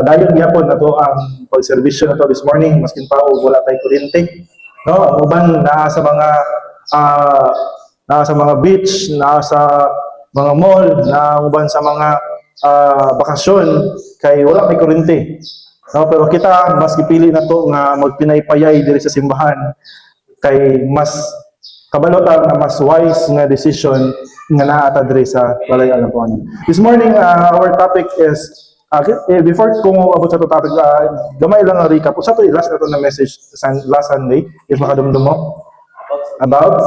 padayon gyapon nato ang pagserbisyo nato this morning maskin pa og wala tay kuryente. No, ang uban naa sa mga beach, naa sa mga mall, naa uban sa mga bakasyon kay wala may kuryente. No, pero kita mas gipili nato nga magpinay-payay diri sa simbahan kay mas kabalotan na mas wise nga decision nga naata diri sa Balay Alapuan. This morning, our topic is, before kung abot sa ito topic, gamay lang ang recap. Usa to last na ito na message last Sunday, if makadumdum mo, about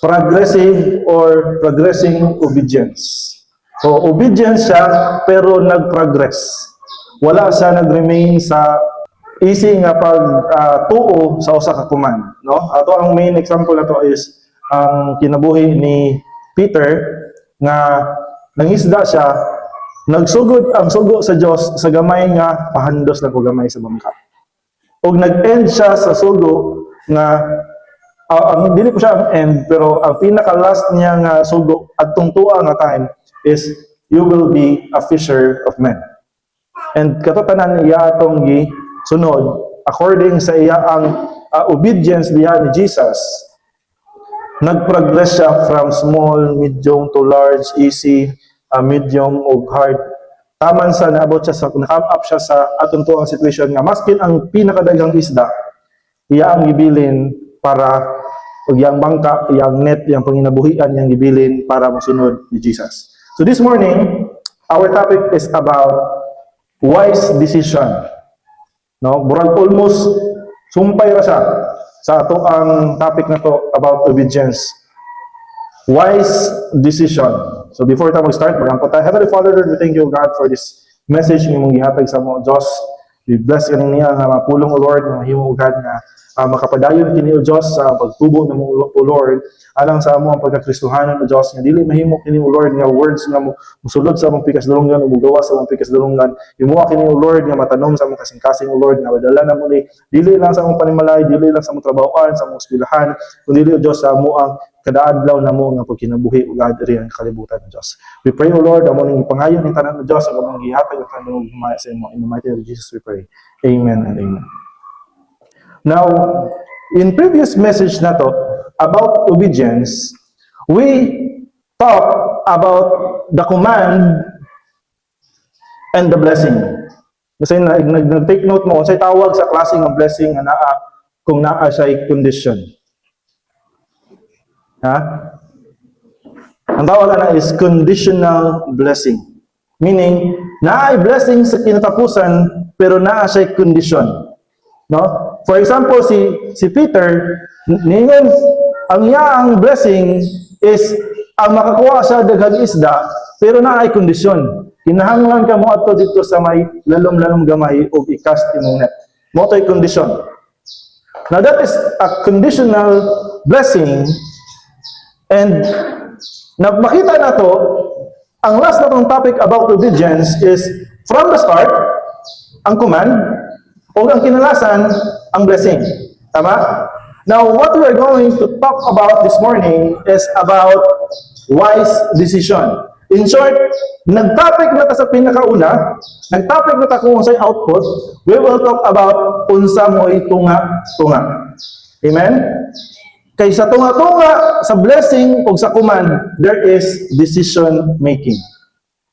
progressive or progressing obedience. So, obedience siya, pero nag-progress. Wala siya nag-remain sa easy nga pag-tuo sa usa ka command, no? Ato ang main example nato is ang kinabuhi ni Peter nga nangisda siya, nagsugod ang sugo sa Dios sa gamay nga pahandos na ko gamay sa bangka. Og nag-end siya sa sugo nga ang dili po siya ang end, pero ang pinaka last niya nga sugo adtong tuwa nga time is you will be a fisher of men. And katotanan iya atong sunod, according sa iya ang obedience diha ni Jesus, nag-progress siya from small, medium to large, easy, medium ug hard. Taman sa naabot siya sa na-come up siya sa atong tuang situation nga maskin ang pinakadaghang isda, iya ang gibilin para ug yang bangka, yang net, yang panginabuhian yang gibilin para mosunod ni Jesus. So this morning, our topic is about wise decision. No, murag almost sumpay ra siya sa ato ang topic na to about obedience. Wise decision. So before tayo mag-start, mag-ampot tayo. Heavenly Father, Lord, we thank you, God, for this message nga mong gihatag sa mga Diyos. We bless ka niya nga mapulong, O Lord, nga mahimo, God, nga makapadayon kini, O Diyos, sa pagtubo ng O Lord, alang sa amo ang pagkakristohanan, O Diyos, nga dili mahimo kini, O Lord, nga words nga musulod sa among pikasdulungan, o mugawa sa among pikasdulungan. Himuha kini, O Lord, nga matanom sa among kasing-kasing, O Lord, nga madala na muli, dili lang sa among panimalay, dili lang sa among trabahoan, sa among eskwelahan, kundi dili, O Diyos, sa amo ang kadaadlaw na mo nga pagkinabuhi ug adiri ang kalibutan ng Dios. We pray, O Lord, amo ning ipangayon ng tanan ng Dios ug among gihatag ang tanong humaya sa imo. In the mighty name of Jesus we pray. Amen and amen. Now, in previous message na to about obedience, we talk about the command and the blessing. Kasi nag-take note mo unsay tawag sa klase ng blessing nga naa kung naa siya condition. Ha? Ang tawag na is conditional blessing. Meaning, naa ay blessing sa kinatapusan, pero naa siya condition. No? For example, si Peter, ningon, ang blessing is, ang makakuha sa daghang isda, pero naa ay kondisyon. Kinahanglan ka mo ato dito sa may lalom-lalom gamay o i-cast imong net. Mo to'y kondisyon. Now, that is a conditional blessing. And makita na to, ang last na tong topic about obedience is from the start, ang command, o ang kinalasan, ang blessing. Tama? Now, what we are going to talk about this morning is about wise decision. In short, nag-topic na ta sa pinakauna, nag-topic na ta kung unsay output, we will talk about unsa mo'y tunga-tunga. Amen? Kay sa tunga-tunga, sa blessing o sa command, there is decision making.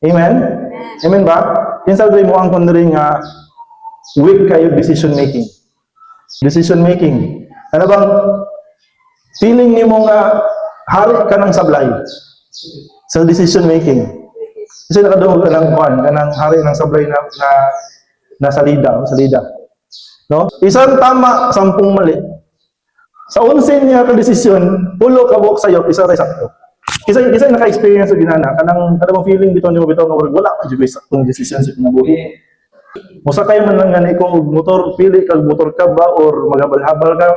Amen? Amen ba? Kinsabi mo ang kundring weak kayo decision making. Decision making. Ano bang feeling ni mo nga hari ka ng sablay sa decision making? Kasi nakadungog ka ng kwan, kanang hari ng sablay na salida. No? Isang tama, 10 mali. Sa 11 niya ka desisyon, pulo ka buok sayo, isa ray sakto. Isa naka-experience sa ginana, kanang feeling bitaw nimo bitaw nga wala ka jud saktong desisyon sa kinabuhi. Musa kayo man lang ganay kung motor, pili kag motor ka ba or maghabal-habal ka,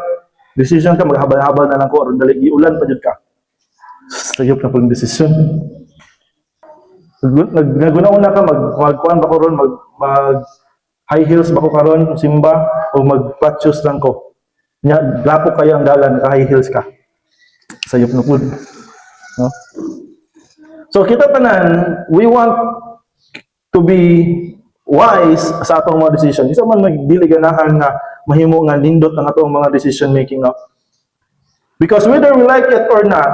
decision ka maghabal-habal na lang ko or dali giulan pa jud ka. Sayop na pong desisyon. Naguna-una ka magkuan ba ko ron, mag high heels ba ko karon, simba o mag-flat shoes lang ko. Nya lapo kayo ang dalan, naka-high heels ka. Sayop na pud. No? So kita tanan, we want to be wise sa atong mga decision. Isa man dili ganahan nga mahimo nga nindot ang atong mga decision making, no? Because whether we like it or not,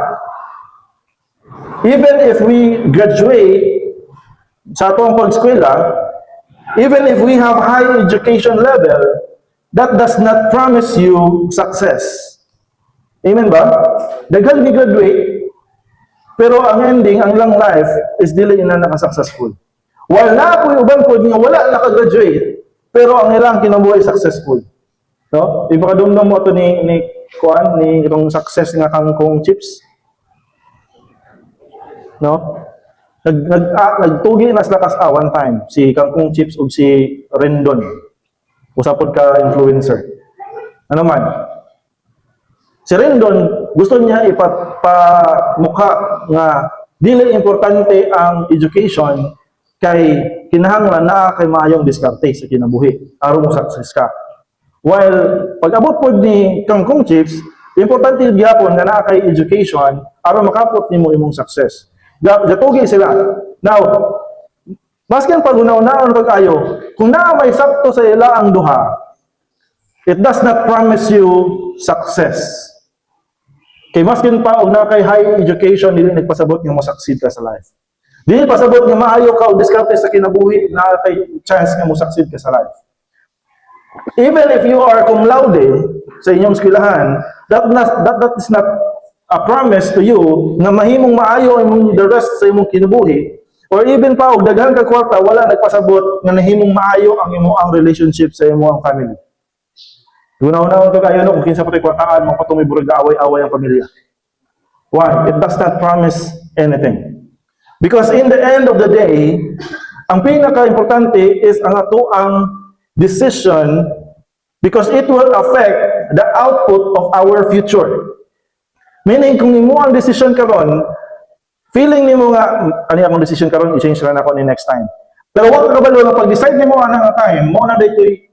even if we graduate sa atong pag-eskwela, even if we have high education level, that does not promise you success. Amen ba? Daghan ni graduate, pero ang ending, ang long life, is dili na naka-successful. While na po yung uban po nga wala naka-graduate, pero ang ilang kinabuhi successful. No? Ipakadumdum mo ito ni itong success nga kangkong chips. No? Nagtugi na sila kas one time, si kangkong chips ug si Rendon. Usapod ka influencer. Ano man? Si Rendon, gusto niya ipapamukha nga dili importante ang education kay kinahanglan na kay maayong diskarte sa kinabuhi aron mo success ka. While pag-abot pod ni kangkong chips, importante gyapon nga naa kay education aron makapot nimo imong success. Gatugi sila. Now, maskin pag-unaw-unaon pag-ayo, kung naa may sakto sa ila ang duha, it does not promise you success. Kay maskin pa og na kay high education dili nagpasabot nga mo succeed ka sa life. Dili pasabot nga maayo ka og diskarte sa kinabuhi na kay chance nga mo succeed ka sa life. Even if you are cum laude sa inyong eskwelahan, that is not a promise to you nga mahimong maayo imong the rest sa imong kinabuhi, or even pa og daghan ka kwarta wala nagpasabot nga nahimong maayo ang imong relationship sa imong family. Una-una to kayo no kung kinsa patay kwartaan mo patong may burag away-away ang pamilya. Why? It does not promise anything. Because in the end of the day, ang pinaka-importante is ang ato ang decision, because it will affect the output of our future. Meaning, kung nimo ang decision karon, feeling nimo nga, ano akong decision karon, i-change na ako ni next time. Pero wag ka kabalo nga pag-decide nimo anang time, mo na ditoy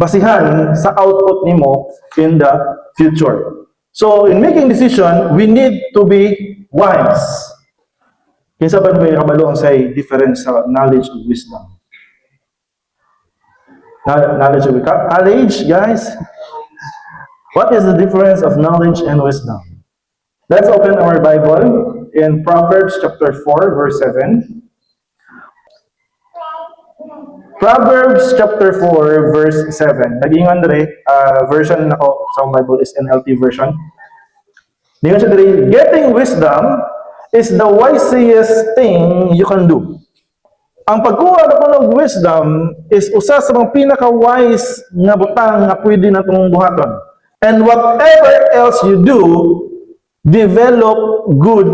basihan sa output nimo in the future. So, in making decision, we need to be wise. Kinsa ba may kabalo ang say difference sa knowledge and wisdom? Knowledge and college, guys. What is the difference of knowledge and wisdom? Let's open our Bible in Proverbs chapter 4, verse 7. Proverbs chapter 4, verse 7. Nag-ingon dere, version nako sa Bible is NLT version. Ningon siya dere, getting wisdom is the wisest thing you can do. Ang pagkuha na ng wisdom is usa sa mga pinaka-wise nga butang nga pwede natong buhaton. And whatever else you do, develop good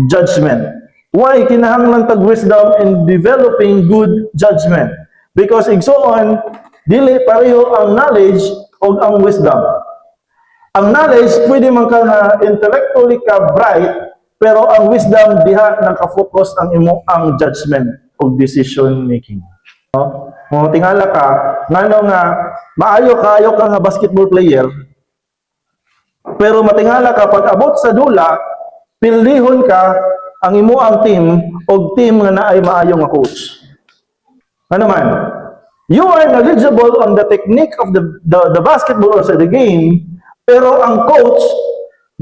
judgment. Why kinahanglan tag wisdom in developing good judgment? Because igsoon, dili pareho ang knowledge o ang wisdom. Ang knowledge, pwede man ka na intellectually ka bright, pero ang wisdom, diha nakafocus ang imo ang judgment o decision making. No? Kung tingala ka, ngano nga, maayo ka nga basketball player, pero matingala ka, pag abot sa dula, pildihon ka ang imo ang team o team nga naay maayo nga coach. Ano man, you are knowledgeable on the technique of the basketball or sa the game, pero ang coach,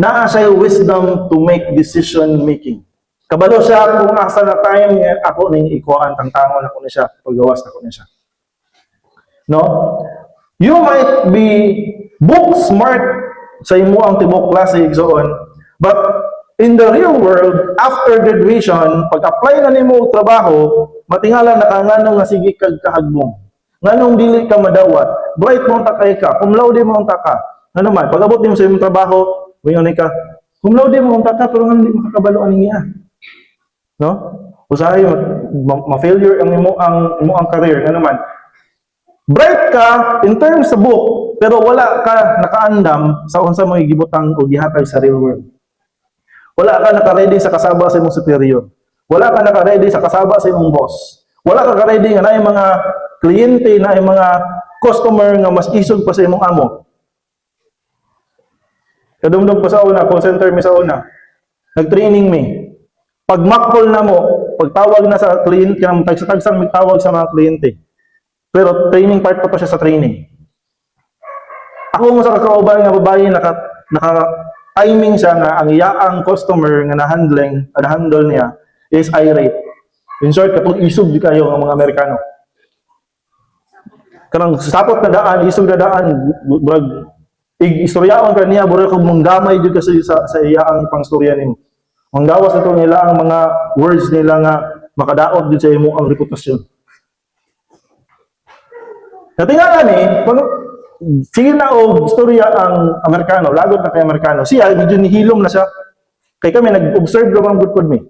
naa siya wisdom to make decision making. Kabalo siya kung asa na time ako ning ikuan tangtangon ako ni siya, paggawas ako ni siya. No? You might be book smart sa imo ang tibok klase igsoon, but in the real world, after graduation, pag-apply na nimo og trabaho, matingala na ka nganong nga sige kag kahagbong. Nganong dili ka madawat, bright mo takay ka, cum laude mo taka. Ano man, pag abot nimo sa imong trabaho, mayon ka, cum laude mo taka pero nga hindi makakabalo ani niya. No? Usahay ma-failure ang imo ang career, ano man. Bright ka in terms sa book, pero wala ka nakaandam sa unsa mo gibutang o gihatag sa real world. Wala ka naka-ready sa kasaba sa imong superior. Wala ka naka-ready sa kasaba sa imong boss. Wala ka naka-ready nga naay mga kliyente, naay mga customer nga mas isog pa sa imong amo. Kadumdum pa sa una, call center mi sa una. Nag-training mi. Pag mock call na mo, pagtawag na sa kliyente, tagsang magtawag sa mga kliyente. Pero training part pa siya sa training. Ako mo sa kakauban nga babae naka-timing siya nga ang iyaang customer nga na-handle niya is irate. In short, katong isog di kayo ang mga Amerikano. Kanang sapot na daan, isog na daan, istoryaon ka niya, buro kung manggamay dito kasi sa iyaang pangstorya nimo. Manggawas na ito nila ang mga words nila nga makadaot dito sa imo ang reputasyon. Natingala ni, sige na o istorya ang Amerikano, lagot na kay Amerikano. Siya, medyo nihilom na siya. Kaya kami, nag-observe lang ang good me.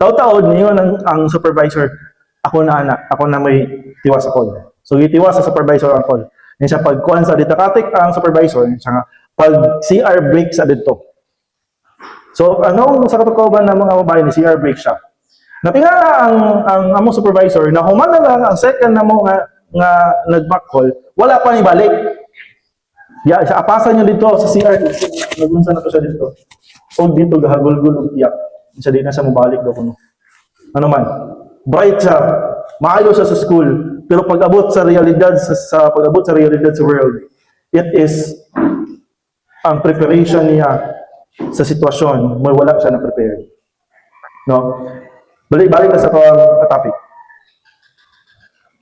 Taon-taon, niyon ang supervisor, ako na may tiwas sa call. So, itiwas sa supervisor ang call. Yan siya, pagkuhan sa ditakatik ang supervisor, siya nga, pag CR break sa dito. So, anong sa katukoban ng mga babae ni CR break siya? Natingala ang among supervisor, na humana lang ang second na mo nga nag-back call, wala pa ni balik. Ya, siya apasan niyo dito sa CR. Nagunsa na to siya dito. O dito gahagul-gul og iyak. Siya di na siya mobalik do kuno. Ano man? Bright siya. Maayo siya sa school, pero pag-abot sa realidad sa pag-abot sa realidad sa world, it is ang preparation niya sa sitwasyon, may wala siya na prepare. No? Balik na sa topic.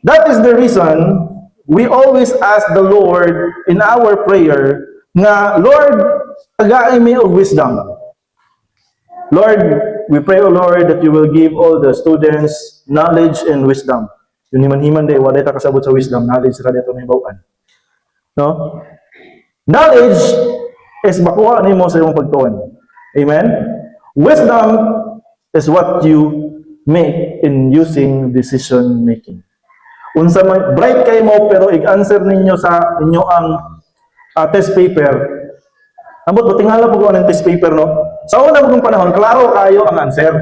That is the reason we always ask the Lord in our prayer nga, Lord, tagaay mi og wisdom. Lord, we pray, O Lord, that you will give all the students knowledge and wisdom. Yun himan-himan day, waday ta kasabot sa wisdom, knowledge sa dito may bawaan. No? Knowledge is makuha nimo sa imong pagtuon. Amen? Wisdom is what you make in using decision making. Unsa man bright kay mo pero i-answer ninyo sa inyo ang test paper. Ambot tingala po ko ang test paper no. Sa una mong panahon klaro kayo ang answer.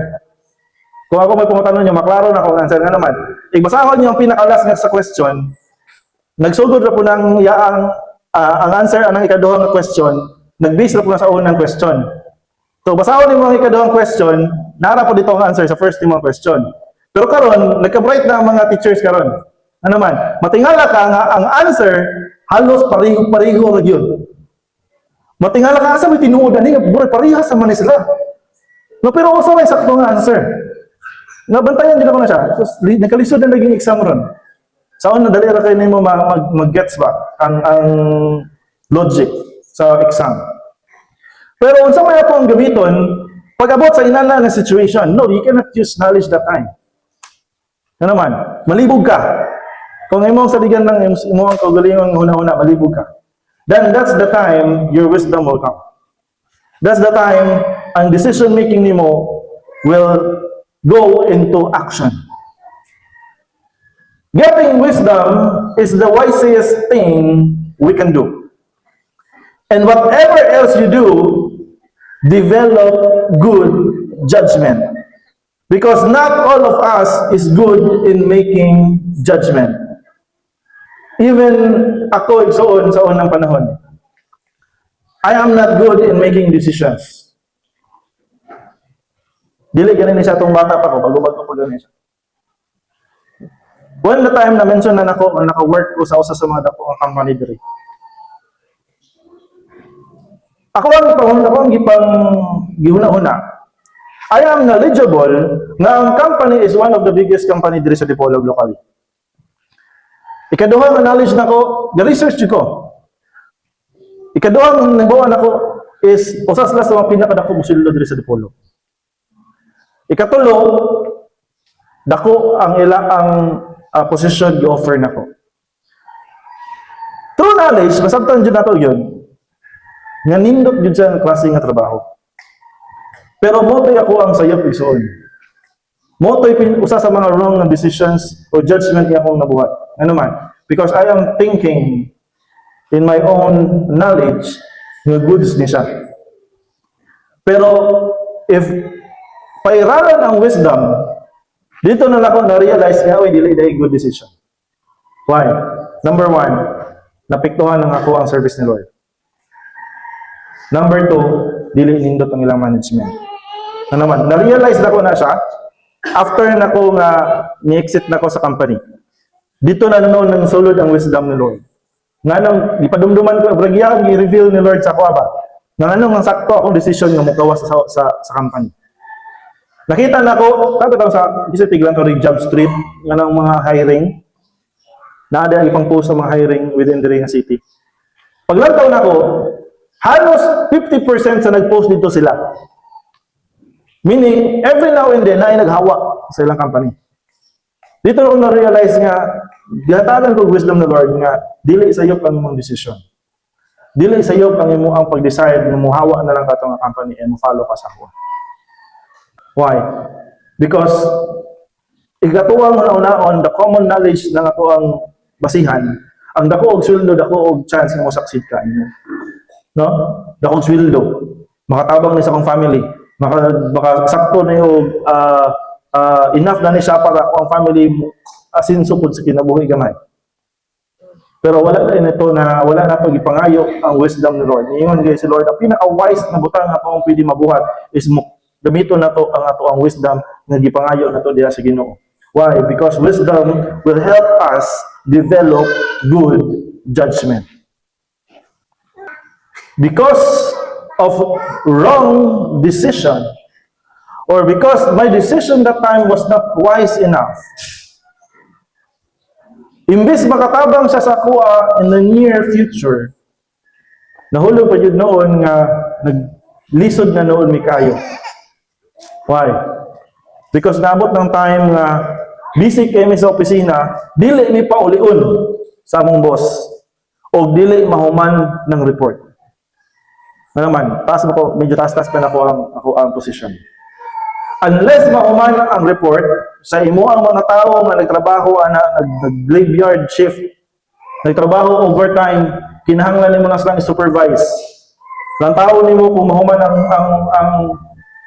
Kung ako may pumatanong niyo, maklaro na ako ang answer nga naman. Igbasahon niyo ang pinaka-last nga sa question. Nagsugod ra po ng yaang ang answer anang ikaduhang question, nag-base ra po na sa unang question. So basahon niyo ang ikaduhang question, nara po dito ang answer sa first nimong question. Pero karon nagka-bright na ang mga teachers karon. Ano man, matingala ka nga ang answer halos pareho ra gyud. Matingala ka sa may tinuod ani parehas sa man sila. No pero usa may sakto nga answer. Nabantayan din ako na siya. So, nagkalisod na naging exam ron. Saan na dali ra kay nimo mag-gets ba ang logic sa exam. Pero unsa may ato ang gamiton pag-abot sa inana nga situation? No, you cannot use knowledge that time. Ano man, malibog ka. Kung imong saligan ng imong kaugalingon huna-huna, malibog ka. Then that's the time your wisdom will come. That's the time ang decision making nimo will go into action. Getting wisdom is the wisest thing we can do. And whatever else you do, develop good judgment. Because not all of us is good in making judgment. Even ako igsoon sa unang panahon, I am not good in making decisions. Dili ganin siya itong bata pa ko, bago-bago ko ganin siya. When the time na mention na ako, naka-work ko sa usa sa mga dako ang company diri. Ako ang gihuna-huna. I am knowledgeable na ang company is one of the biggest company diri sa Dipolog locally. Ikaduhang knowledge nako, ga-research ko. Ikaduhang nabuan ako is usas la sa mga pinakadako mosulod diri sa Dipolog. Ikatulo, dako ang position gi-offer nako. True knowledge, masabtan jud nato yun. Nga nindot jud sa klase nga trabaho. Pero motoy ako ang sayop igsoon. Motoy usa sa mga wrong decisions o judgment nga akong nabuhat. Ano man? Because I am thinking in my own knowledge nga goods ni siya. Pero if pairalan ang wisdom, dito na ako na-realize nga, dili dahil good decision. Why? Number one, napiktuhan ng ako ang service ni Lord. Number two, dili nindot ang ilang management. Ano naman, na-realize na ko na siya after na ko nga ni-exit na ko sa company. Dito na noon ng sulod ang wisdom ni Lord. Nga nung ipadumduman ko, bragyan, i-reveal ni Lord sa ako ba? Nga nung ang sakto akong decision nga mukawas sa company. Nakita na ko, kapit sa isa tiglan to ring job street, nga ng mga hiring, na ada ipang post sa mga hiring within the city. Paglantaw na ko, halos 50% sa nag-post dito sila. Meaning, every now and then, na ay naghawa sa ilang company. Dito ako na-realize nga, gatagan ko wisdom ng Lord nga, dili sa iyo ang imong decision. Dili sa iyo ang imong ang pag-decide na muhawa na lang katong company and follow ka sa ako. Why? Because, igatuang una-unaon, the common knowledge na ako ang basihan, ang dako og sweldo, dako og chance nga mo succeed ka. No? Dako og sweldo. Makatabang ni sa akong family. Sakto na yung enough na ni siya para ang family asin sukod sa kinabuhi gamay. Pero wala na ito na wala na ito ipangayo ang wisdom ni Lord. Ingon guys si Lord, ang pinaka-wise na butang na ito ang pwede mabuhat is gamito na ito ang ato ang wisdom na gipangayo na ito diha sa Ginoo. Why? Because wisdom will help us develop good judgment. Because of wrong decision, or because my decision that time was not wise enough, imbis makatabang siya sa kuha in the near future, nahulog pa yun noon nga naglisod na noon mi kayo. Why? Because naabot ng time nga busy kami sa opisina, dili mi pa uliun sa among boss o dili mahuman ng report. Ano naman, medyo taas-taas pa na ako ang position. Unless mahuman ang report sa imo ang mga tao nga nagtrabaho nag-graveyard shift, nagtrabaho overtime, kinahanglan nimo na silang i-supervise. Lang tao nimo kung mahuman ang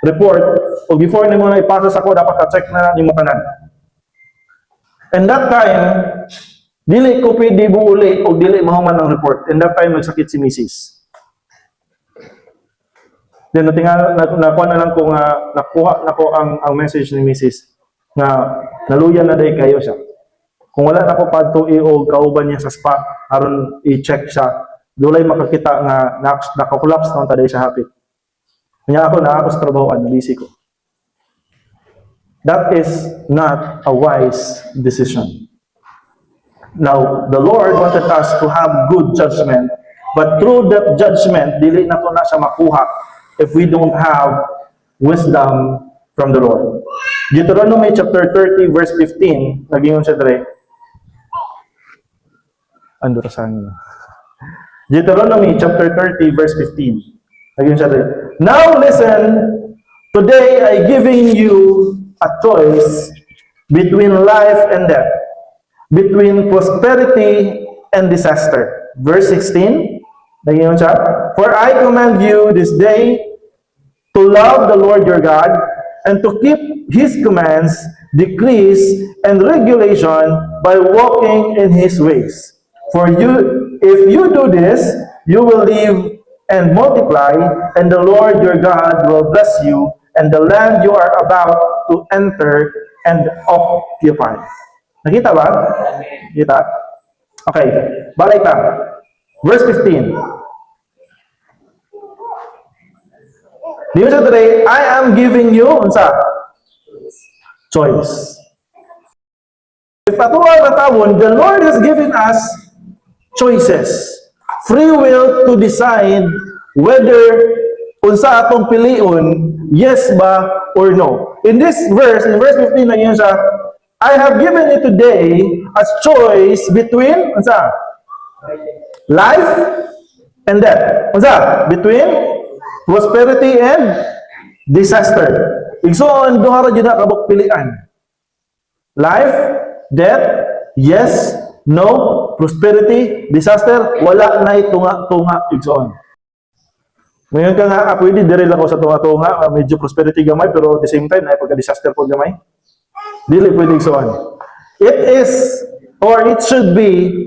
report o before nimo na ipasa sa ko dapat ka-check na nimo tanan. And that time, dili ko pwede buuli o dili mahuman ang report. And that time nagsakit si Mrs. Then nakuha na lang ko nga nakuha na ko ang message ni Mrs. nga naluya na day kayo siya. Kung wala na ko padto o kauban niya sa spa aron i-check siya, dulay makakita nga naka-collapse na taday siya hapit. Kanya ako sa trabaho busy ko. That is not a wise decision. Now, the Lord wanted us to have good judgment, but through that judgment, dili na to na siya makuha if we don't have wisdom from the Lord. Deuteronomy chapter 30 verse 15, nagingon siya dre. Ando ra sang. Deuteronomy chapter 30 verse 15. Nagingon siya dre. Now listen, today I giving you a choice between life and death, between prosperity and disaster. Verse 16, nagingon siya, for I command you this day to love the Lord your God and to keep His commands, decrees, and regulation by walking in His ways. For you, if you do this, you will live and multiply, and the Lord your God will bless you, and the land you are about to enter and occupy. Nakita ba? Nakita? Okay, balik ta. Verse 15. Di ba today, I am giving you, unsa? Choice. If atuwa na tawon, the Lord has given us choices. Free will to decide whether unsa atong piliun, yes ba or no. In this verse, in verse 15 na yun siya, I have given you today a choice between, unsa? Life and death. Unsa? Between prosperity and disaster. Igsoon, duha ra jud na kabuk pilian. Life, death, yes, no, prosperity, disaster, wala na tunga-tunga igsoon. Ngayon ka nga, pwede dire lang ako sa tunga-tunga, medyo prosperity gamay, pero at the same time, na pagka-disaster po gamay. Dili pwede igsoon. It is, or it should be,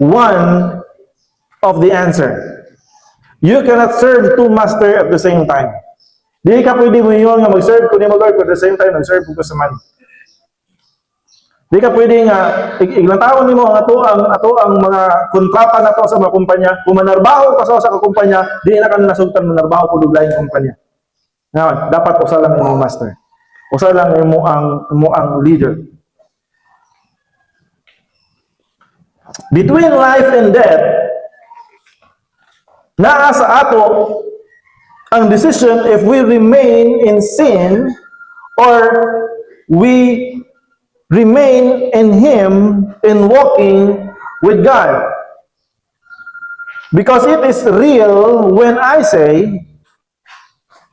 one of the answer. You cannot serve two masters at the same time. Di ka pwede mo yun nga mag-serve ko ni mo Lord, but at the same time, mag-serve ko sa money. Di ka pwede nga, ilang taon nimo ang ato ang mga kontrata na to sa mga kumpanya, kung manarbaho ka sa kumpanya, di na ka nasugtan manarbaho ko duglaing kumpanya. Ngayon, dapat usa lang imong master. Usa lang imo ang leader. Between life and death, naa sa ato ang decision if we remain in sin or we remain in Him in walking with God. Because it is real when I say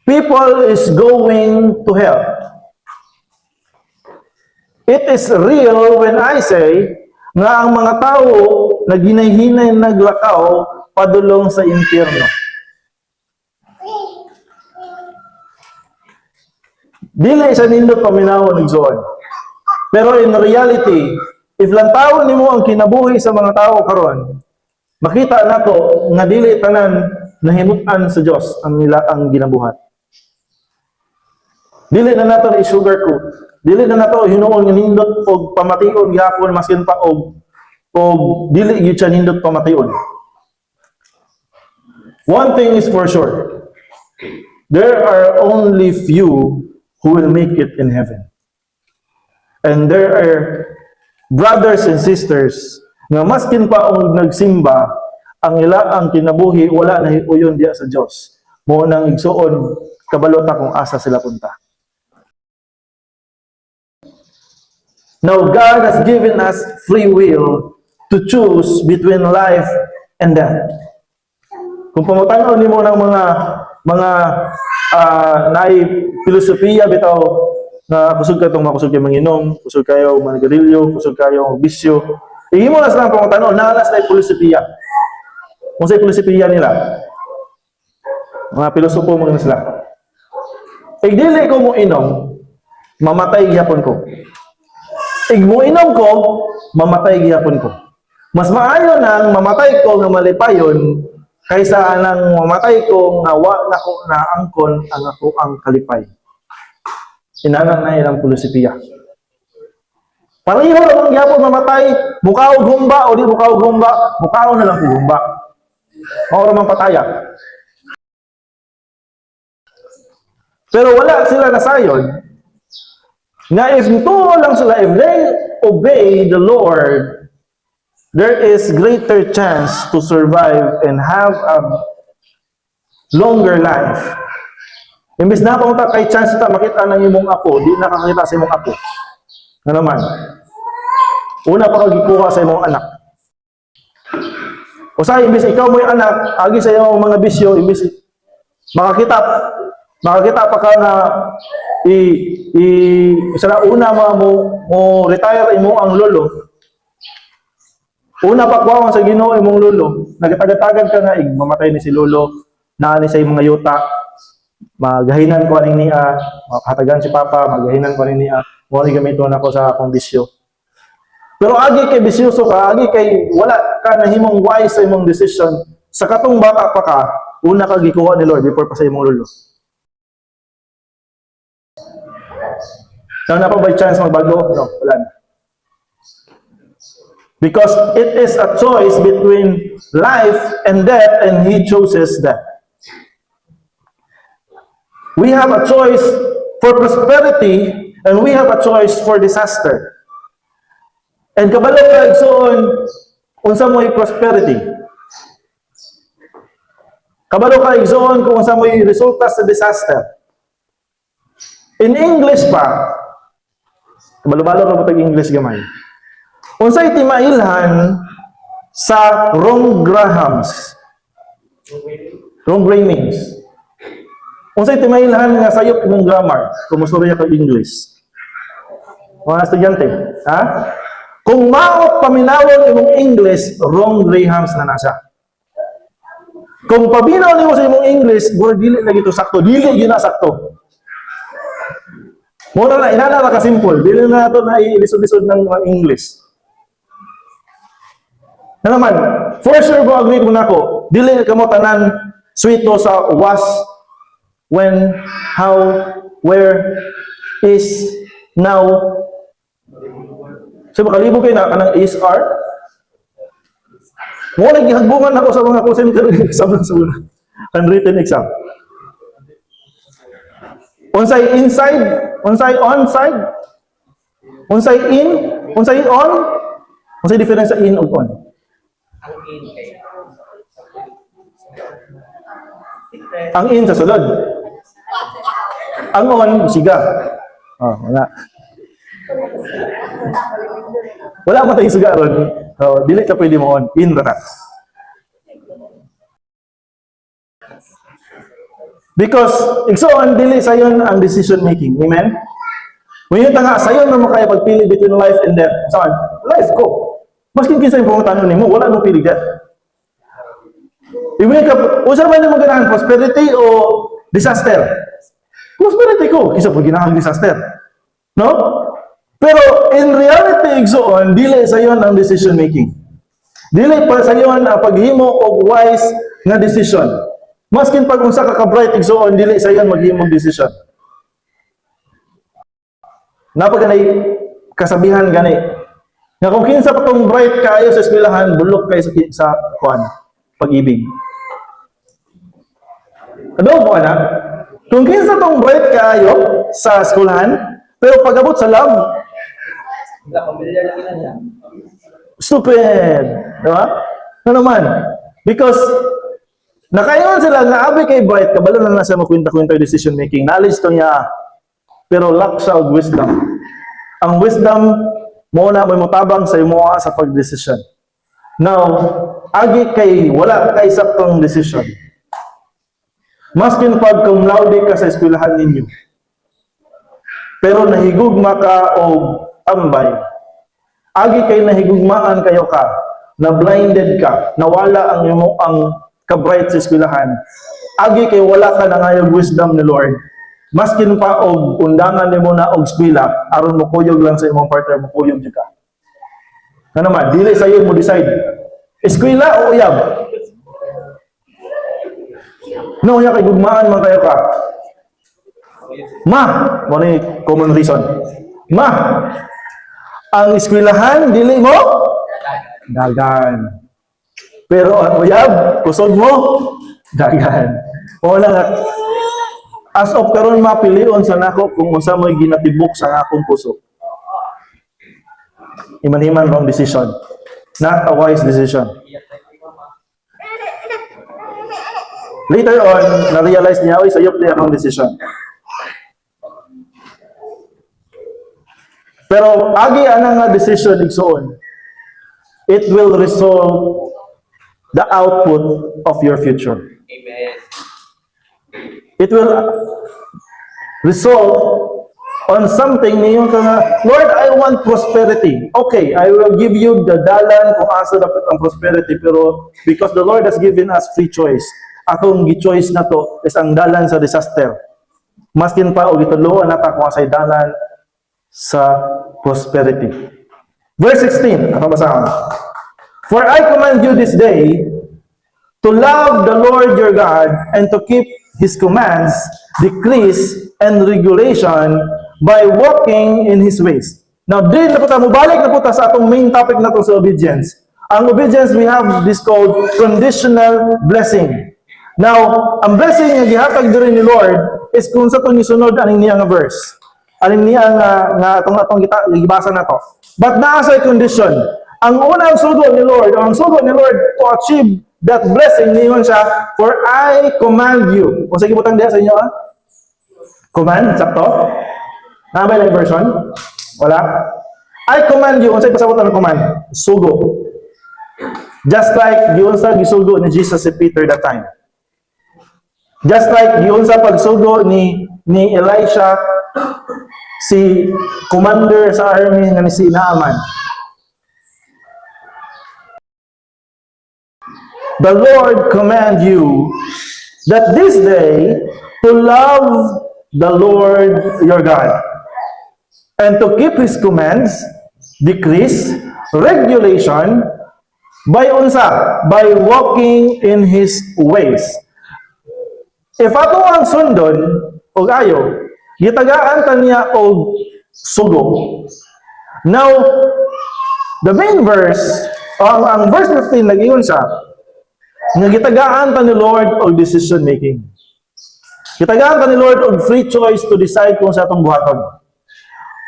people is going to hell. It is real when I say nga ang mga tao na ginayhinay naglakaw padulong sa impyerno. Dili sa nindot paminaw igsoon. Pero in reality, if lang tao nimo ang kinabuhi sa mga tao karon, makita nato nga dili tanan nahimutan sa Dios ang nila ang ginabuhat. Dili na nato ni sugarcoat. Dili na nato hinuon nga nindot og pamation gihapon maskin pa og dili gyud siya nindot pamation. One thing is for sure. There are only few who will make it in heaven. And there are brothers and sisters nga maskin pa og nagsimba ang ila ang kinabuhi wala na hiuyon diya sa Dios. Mo nang igsuon kabalota kung asa sila punta. Now, God has given us free will to choose between life and death. Kung pamutanaw nimo ng mga naay filosofiya bitaw na kusog ka itong makusog kayo manginom, kusog kayo manigarilyo, kusog kayo bisyo, ihimo na silang pamutanaw, naalas na yung filosofiya. Kung sa filosofiya nila, mga pilosopo mo na sila. Dili ko mo inom, mamatay gyapon ko. Igmuinom ko, mamatay gihapon ko. Mas maayo nang mamatay ko nga malipayon kaysa nang mamatay ko nga wa na ko naangkon ang ako ang kalipay. Inanang na ilang filosofiya. Pareho lang gihapon mamatay, mukaw gumba o di mukaw gumba, mukaw na lang ko gumba. Mao ra man pataya. Pero wala sila nasayon. Nga if tuo lang sila, if they obey the Lord, there is greater chance to survive and have a longer life. Imbis na pa kay chance ta makita ng imong apo, di nakakita sa imong apo. Ano naman? Una pa kag gikuha sa imong anak. O sa imbis ikaw mo yung anak, agi sa imong mga bisyo, imbis makakita pa ka na isa una mo retire imo ang lolo. Una pa kuha sa Ginoo imong lolo. Nagatagad-tagad ka nga mamatay ni si lolo, naa ni sa imong yuta. Magahinan ko aning niya, makatagan si papa, magahinan ko aning niya. Mo ni gamiton ako sa akong bisyo. Pero agi kay bisyoso ka, agi kay wala ka nahimong wise sa imong decision. Sa katong bata pa ka, una ka gikuha ni Lord before pa sa imong lolo. Na pa by chance magbago? No, wala na. Because it is a choice between life and death, and He chooses death. We have a choice for prosperity, and we have a choice for disaster. And kabalo ka igsoon unsa mo'y prosperity. Kabalo ka igsoon kung unsa mo'y resulta sa disaster. In English pa, kabalo-balo ra matag English gamay. Unsay timailhan sa wrong Grahams? Wrong Gramings. Unsay timailhan nga sayop imong grammar kung mosurya ka English? Mga estudyante, ha? Kung maot paminawon imong English, wrong Grahams na nasa. Kung paminaw nimo sa imong English, mura dili lagi to sakto, dili gyud na sakto. Mura na inana ra ka simple, dili na to na ilisod-lisod ng English. Na naman, for sure ko agree mo nako, dili ka mo tanan sweeto sa was, when, how, where, is, now. So makalibog kayo na kanang ASR. Mo naghihagbungan ako sa mga question exam sa una. Handwritten exam. Unsay inside, unsay onside, unsay in, unsay on, unsay difference sa in ug on. Ang in sa sulod. Ang on siga. Oh, wala. Wala pa tayong suga ron. So, dili ka pwede mo on. In ra. Because, igsoon, dili sayon ang decision making. Amen? When yung tanga, sayon na mo kaya pagpili between life and death. Saan? Life ko. Maskin kinsa yung pumuntanon ni mo, wala mo pili death. Iwin ka, usa man yung maganahan, prosperity o disaster? Prosperity ko, isa po ginahang disaster. No? Pero in reality, igsoon, dili sayon ang decision making. Dili pa sayon ang paghimo og wise nga decision. Maskin pag unsa ka ka-bright igsoon, dili sayon maghimo og decision. Napaganay kasabihan gani. Nga kung kinsa pa tong bright kaayo sa eskwelahan, bulok kay sa kuan, pag-ibig. Ano mo ana? Kung kinsa tong bright kaayo sa eskwelahan, pero pag-abot sa love, stupid. Diba? Ano naman? Because, nakaingon sila nga abi kay bright, kabalo na siya makwinta-kwinta decision making. Knowledge to niya, pero lack siya og wisdom. Ang wisdom, mo na may mutabang sa imo sa pagdesisyon. Now, agi kay wala kay saktong decision. Maskin pag cum laude ka sa eskwelahan ninyo, pero nahigugma ka og tambay. Agi kay nahigugmaan kayo ka, na blinded ka, nawala ang imo ang ka-bright sa eskwelahan. Agi kay wala ka nangayog wisdom ni Lord. Maskin pa og undangan nimo na og eskwela, aron mo kuyog lang sa imong partner, mo kuyog jud ka. Nga naman, dili sayo mo decide. Eskwela o uyab? No, ya kay gugmaan man kayo ka. Ma, mo ni common reason. Ma, ang eskwelahan dili mo dagan. Pero ang uyab, kusog mo dagan. O na as of karon mapilion sa nako kung unsa mo'y ginatibok sa akong puso. Iman-himan wrong decision. Not a wise decision. Later on, na-realize niya, oy, sayop niya ang decision. Pero agi ana nga decision igsoon, it will resolve the output of your future. Amen. It will result on something niyo ka, Lord, I want prosperity. Okay, I will give you the dalan kung asa dapat ang prosperity, pero because the Lord has given us free choice, akong gi-choice na to is ang dalan sa disaster. Maskin pa o gituloan nata kung asay dalan sa prosperity. Verse 16, atong basahan. For I command you this day to love the Lord your God and to keep His commands, decrees, and regulation by walking in His ways. Now, din na po tayo, mubalik na po tayo sa atong main topic na to sa obedience. Ang obedience, we have this called conditional blessing. Now, ang blessing nga gihatag diri ni Lord is kung sa itong isunod aning niya nga verse. Aning niya nga atong gibasa na to. But naa sa condition. Ang unang sugo ni Lord, ang sugo ni Lord to achieve that blessing niyon siya, for I command you. Kung sa gibutang diha sa inyo, command, sakto? Nabay lang version? Wala? I command you, kung sa'yo pasabot ang command, sugo. Just like yun sa gisugo ni Jesus si Peter that time. Just like yun sa pagsugo ni Elisha, si commander sa army nga ni si Naaman. The Lord command you that this day to love the Lord your God and to keep His commands, decrees, regulation, by unsa? By walking in His ways. If ato ang sundon og ayo, gitagaan ta niya og sugo. Now, The main verse, ang verse 15, nag-iyon siya, nga gitagaan ta ni Lord og decision making. Gitagaan ta ni Lord og free choice to decide kung sa atong buhaton.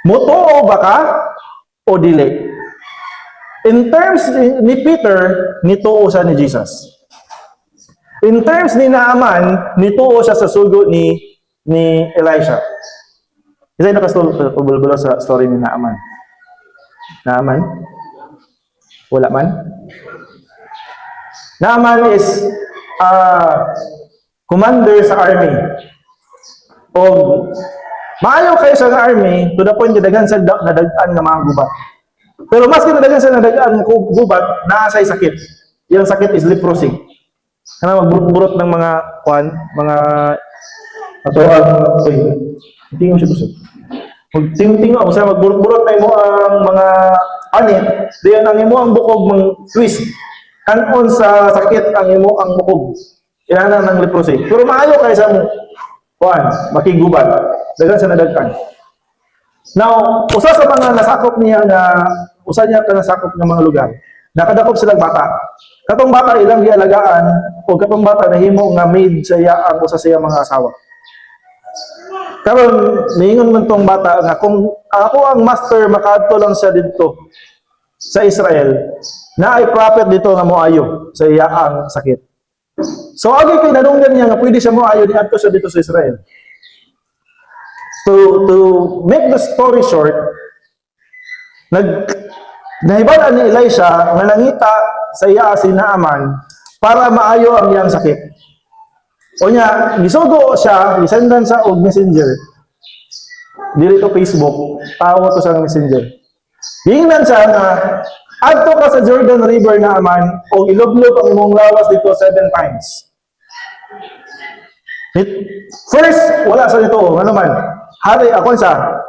Mutuo ba ka o dili? In terms ni Peter, nituo siya ni Jesus. In terms ni Naaman, nituo siya sa sugo ni Elisha. Isa yung nakastulbulo sa story ni Naaman. Naaman? Wala man? Naaman is commander sa army. O maayo kayo sa army to the point na daghan sa nadagaan ng mga gubat. Pero maski nadagan sa nadagaan ng gubat, naasay sakit. Yung sakit is leprosy. Kana magburot-burot ng mga mga atoan. Tingnan siya tusok. Ting-ting ako sa magburot-burot na mo ang mga anit, diyan ang imo ang bukog mang twist. Kanon sa sakit ang imo ang bukog. Iyanan ng leprosy. Pero maayo kay sa mo makigubat. Dagan sa nadagan. Now, usa sa mga nasakop niya nasakop ng mga lugar. Nakadakop silang bata. Katong bata ilang gialagaan o katong bata nahimo nga maid sa iya ang usa sa iya mga asawa. Karon niingon man tong bata nga kung ako ang master makaadto lang siya didto sa Israel, na ay prophet dito nga moayo sa iya ang sakit. So agi kay nanunggan niya nga pwede siya moayo diadto siya dito sa Israel. To make the story short, nahibalaan ni Elisha nga nangita sa iya si Naaman para maayo ang iyang sakit. O niya, gisugo siya, gisendan sa og messenger. Dili to Facebook, tawo to sa messenger. Gingnan siya nga adto ka sa Jordan River Naaman o ilublob ang imong lawas dito 7 times. First, wala sa nito, ano man. Hari, ako sa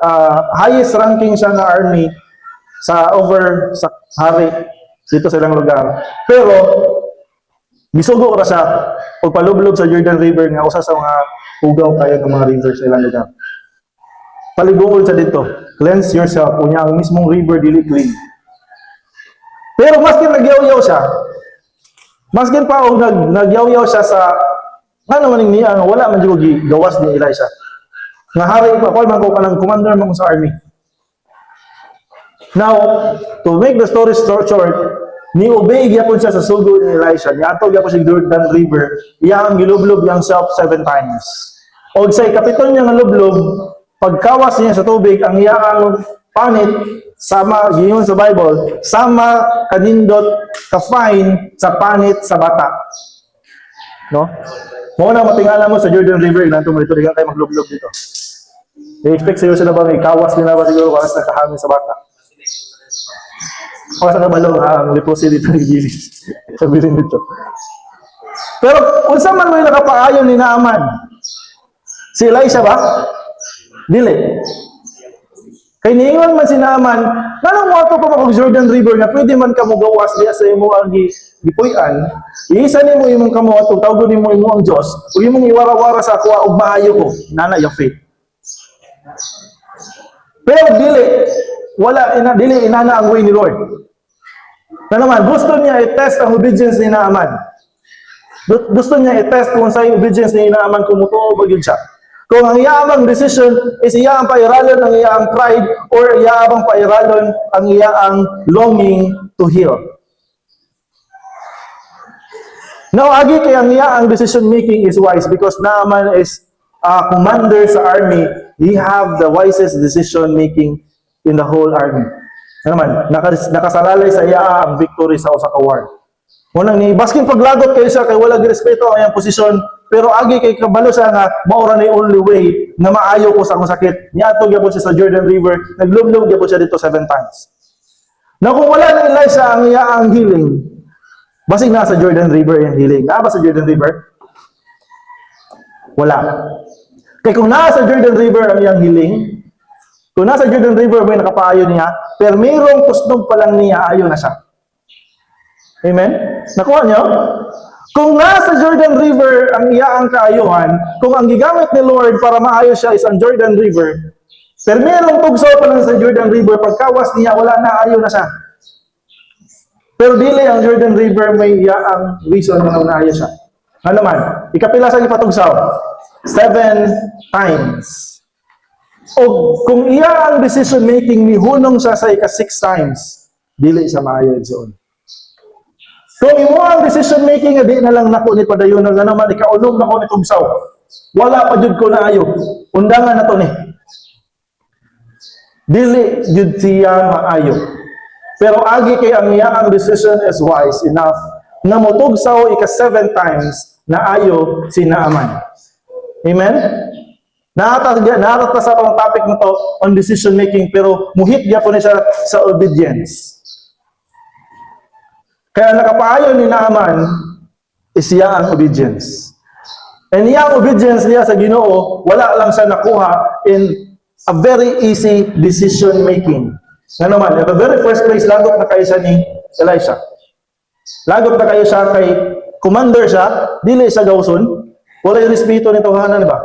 highest ranking siya na army sa hari dito sa ilang lugar. Pero, gisugo ra siya o palublob sa Jordan River nga usa sa mga hugaw kayo ng mga river sa ilang lugar. Paliguon sa dito. Cleanse yourself. Unya ang mismong river dili clean. Pero maskin nagyaw-yaw siya. Maskin pa og nagyaw-yaw siya sa ano man niya wala man jud gawas ni Elisha. Nga hari pa ko man ko kanang commander man sa army. Now, to make the story short, ni obey gyapon siya sa sugo ni Elisha. Niadto gyapon siya Jordan River. Iya ang gilublob yang self 7 times. Og sa kapitol niya nga lublob, pagkawas niya sa tubig, ang iya ang panit sama giingon sa Bible, sama kanindot ka-fine sa panit sa bata. No? Mo na matingala mo sa Jordan River nanto mo dito diha kay maglublob dito. I-expect sa'yo sila ba may kawas nila ba siguro para sa kahangin sa bata? O sa kabalong ang leprosy dito ng gilis. Sabihin dito. Pero unsa man mo yung nakapaayon ni Naaman? Si Elisha ba? Dili. Kay niingon man si Naaman, nanong mo ato pa mag Jordan River nga pwede man ka mo gawas diya sa imo ang gipuy-an. Iisa nimo imong kamo ato tawgon nimo imo ang Dios. Ug imong iwara-wara sa ako og maayo ko. Nana your faith. Pero dili inana ang way ni Lord. Na naman, gusto niya i-test ang obedience ni Naaman. Gusto niya i-test kung sa obedience ni Naaman kung mutuo ba yun siya. Kung ang iyaang decision is iyaang pairalon ang iyaang pride or iyaang pairalon ang iyaang longing to heal. Now, agi kay ang iyaang decision making is wise because Naaman is commander sa army. He have the wisest decision making in the whole army. Ano naman, nakasalalay sa iya ang victory sa usa ka war. Unang ni baskin paglagot kayo siya kay wala girespeto ang iyang posisyon, pero agi kay kabalo siya nga maura ni only way na maayo ko sa akong sakit. Niadto gyapon siya sa Jordan River, naglumlum gyapon siya dito 7 times. Na kung wala na Elisha ang iya ang healing, basig na sa Jordan River yung healing. Naa ba sa Jordan River? Wala. Kaya kung nasa Jordan River ang iyang healing, kung nasa Jordan River may nakapaayo niya, pero mayroong kusnog pa lang niya, ayo na siya. Amen? Nakuha niyo? Kung nasa Jordan River ang iyaang kaayuhan, kung ang gigamit ni Lord para maayo siya is ang Jordan River, pero mayroong tugso pa lang sa Jordan River, pagkawas niya, wala na, ayo na siya. Pero dili ang Jordan River may ang reason nga naayo siya. Ano man, ikapila sa ipatugsaw? 7 times. O kung iya ang decision making ni hunong siya sa ika 6 times, dili siya maayo igsoon. Kung imo ang decision making di na lang nako ni padayon nga naman ikaunom nako ni tugsaw. Wala pa jud ko naayo. Undangan na to ni. Dili jud siya maayo. Pero agi kay ang iya ang decision is wise enough na motugsaw ika 7 times na ayo si Naaman. Amen? Naata sa pang topic na to on decision making pero muhit niya po na siya sa obedience. Kaya nakapaayo ni Naaman is siya ang obedience. And iya obedience niya sa Ginoo, wala lang siya nakuha in a very easy decision making. Nga naman, in the very first place, lagot na kayo siya ni Elisha. Lagot na kayo siya kay commander siya, dili siya gawson, wala yung respeto ni tawhanan, di ba?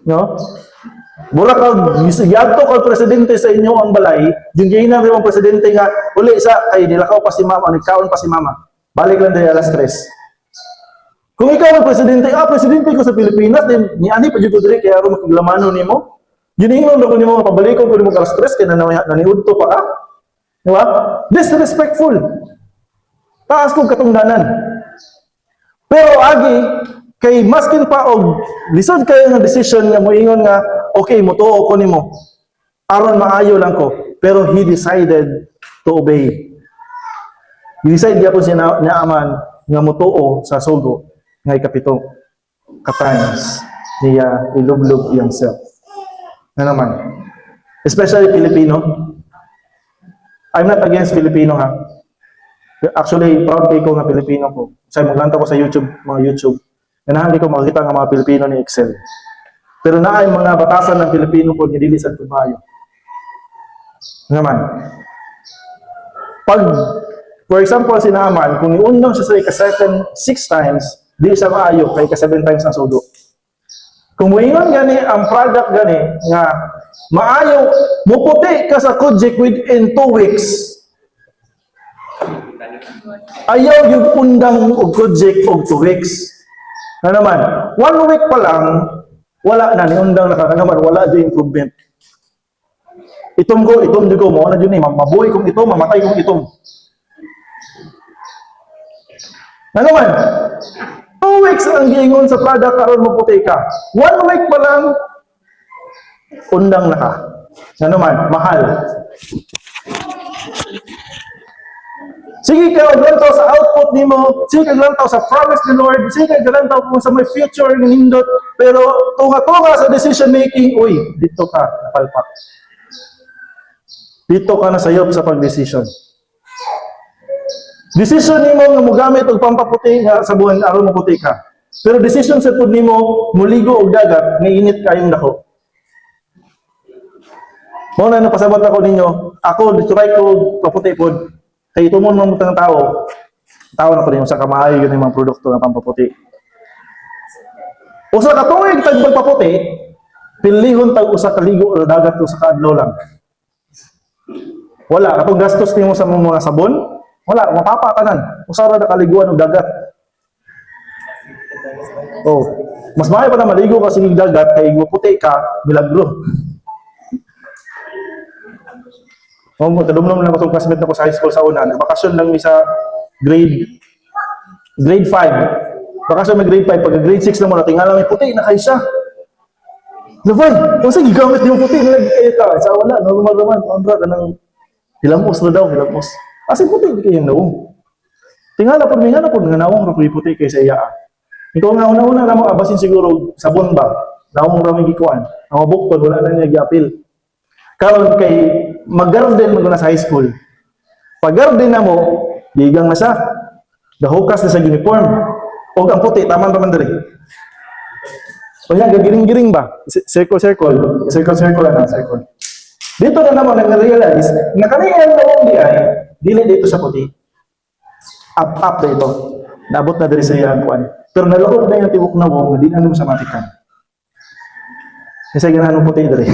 No? Mura ka, yadto ka presidente sa inyo ang balay, yung gina rin ang presidente nga, uli sa, ay nilakaw pa si mama, nagkaon pa si mama. Balik lang dahil alas 3. Kung ikaw ang presidente, presidente ko sa Pilipinas, ni ani pa dito diri kaya aro makiglamano nimo. Giningon ko nimo pabalikon ko nimo alas 3 kay naniudto pa ka. Di ba? Disrespectful. Taas kong katungdanan. Pero agi kay maskin pa og lisod kayo nga decision nga moingon nga okay motuo ko nimo. Aron maayo lang ko. Pero he decided to obey. He decided gyapon siya Naaman nga motuo sa sugo nga ikapito ka times niya ilublog iyang self. Na naman. Especially Filipino. I'm not against Filipino ha. Actually, proud ko nga Pilipino ko. Kasi maglanta ko sa YouTube, mga YouTube. Ganahan di ko makikita ng mga Pilipino ni Excel. Pero naay mga batasan ng Pilipino ko ni dili sa tumayo. Naman. Pag, for example, si Naaman, kung iundang siya sa ika 6 times, di siya maayo kay ika 7 times ang sudo. Kung muingon gani ang product gani nga maayo muputi ka sa Kojik within 2 weeks. Ayaw yung undang og Kojik og 2 weeks. Na naman, 1 week pa lang wala na ni undang nakakanaman, wala di improvement. Itom di ko mo na jud ni mabuhay kong itom, mamatay kong itom. Na naman, 2 weeks ang giingon sa product karon maputi ka. 1 week pa lang undang na ka. Ano man, mahal. Sige ka lantaw sa output nimo, sige ka lantaw sa promise ni Lord, sige ka lantaw kung sa may future ng nindot, pero tunga-tunga sa decision making, uy, dito ka napalpak. Dito ka na sayop sa pag-decision. Decision nimo nga mogamit og pampaputi nga sabon aron maputi ka. Pero decision sa pud nimo muligo og dagat nga init kayong dako. Mo na napasabot ako ninyo, ako try ko paputi pod kay tumon man mutang tao. Tao na ko ninyo sa kamaayo gyud mga produkto nga pampaputi. Usa ka tuig tag pagpaputi, pilihon tag usa ka ligo o dagat usa ka adlaw lang. Wala katong gastos nimo sa mga sabon. Wala, mapapatanan. Usara na kaliguan ng dagat. Oh, mas maayo pa na maligo ka sa dagat kay maputi ka, milagro. Oh, kadumdum lang ko classmate na ko sa high school sa una. Bakasyon lang mi sa grade 5. Bakasyon may grade 5 pag grade 6 na mo na tingala may puti na kay siya. Lavoy, kung sige gamit yung puti na lagi kayo ka. Sa wala, normal naman, kontra kanang hilamos na daw, hilamos. Kasi puti di kayong naong. Tingala po nga na po nga naong rapoy puti kay sa iya. Ikaw nga una-una na mo abasin siguro sabon ba? Naong ramay gikuan. Ang mabukton wala na niya giapil. Karon kay mag-garden mo na sa high school. Pag garden na mo, gigang na siya. Dahukas na sa uniform. O ang puti, taman diri. O yan, giring-giring ba? Circle. Dito na naman nag-realize na kaniyang naong di ay dili dito sa puti. Up dito. Naabot na diri sa iyang kuan. Pero naloob na yung tibok na wong, di na nung sa matikan. Kasi ganahan mo puti diri.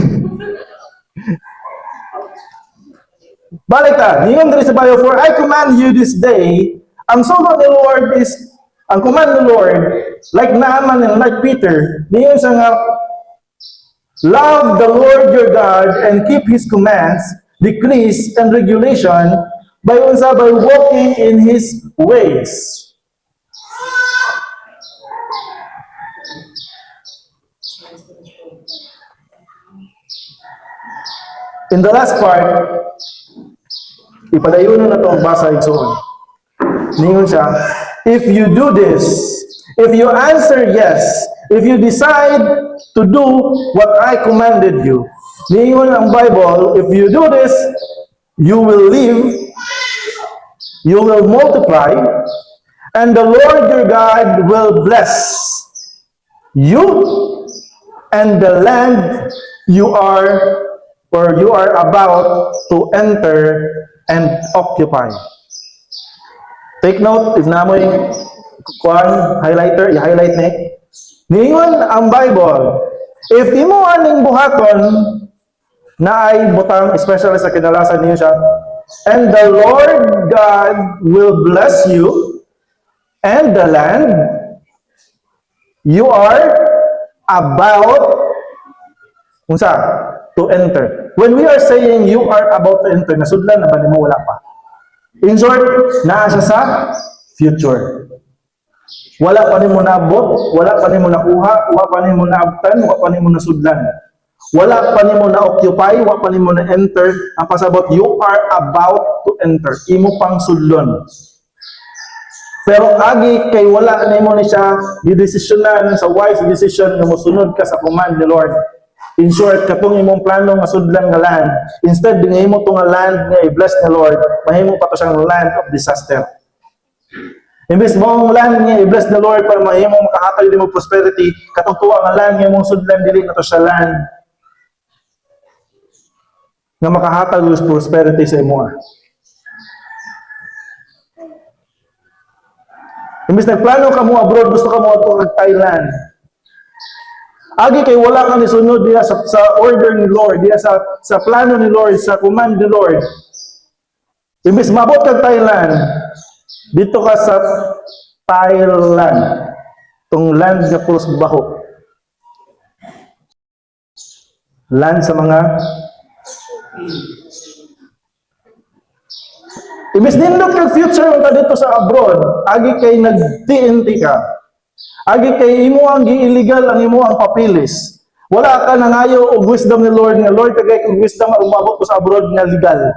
Balik ta, ningon diri sa Bible, for I command you this day, ang sulod ni Lord is, ang command ni Lord, like Naaman and like Peter, ningon sa nga, love the Lord your God and keep His commands, decrees, and regulation, by walking in His ways. In the last part, ipadayon na ito ang basa igsoon. Ningon siya, if you do this, if you answer yes, if you decide to do what I commanded you, ningon ang Bible, if you do this, you will live, you will multiply, and the Lord your God will bless you and the land you are about to enter and occupy. Take note, if namoy kuan highlighter, i-highlight ni. Ningon ang Bible, if imo aning buhaton na ay butang especially sa kinalasan niyo siya, and the Lord God will bless you and the land you are about to enter. When we are saying you are about to enter, nasudlan na ba nimo wala pa? In short, naa siya sa future. Wala pa nimo naabot, wala pa nimo nakuha, wala pa nimo naabtan, wala pa nimo nasudlan. Wala pa nimo na-occupy, wala pa nimo na-enter. Ang pasabot, you are about to enter. Imo pang sudlon. Pero agi kay wala nimo ni siya gidesisyonan sa wise decision nga mosunod ka sa command ni Lord. In short, katong imong plano nga sudlan nga land, instead nga imo to nga land nga i-bless ni Lord, mahimo pa to siyang land of disaster. Imbes mo ang land nga i-bless ni Lord para mahimo makahatag din mo prosperity, katong tuwa nga land nga imong sudlan dili na to siya land nga makahatag og prosperity sa imo. Imbes nagplano ka mo abroad, gusto ka mo ato kag Thailand. Agi kay wala ka ni sunod diya sa order ni Lord, diya sa plano ni Lord, sa command ni Lord. Imbes mabot kag Thailand, dito ka sa Thailand. Tong land nga pulos baho. Land sa mga imbes nindot kag future ka dito sa abroad, agi kay nag-TNT ka. Agi kay imo ang gi-illegal ang imo ang papilis. Wala ka nangayo og wisdom ni Lord nga Lord kagay og wisdom umabot ko sa abroad nga legal.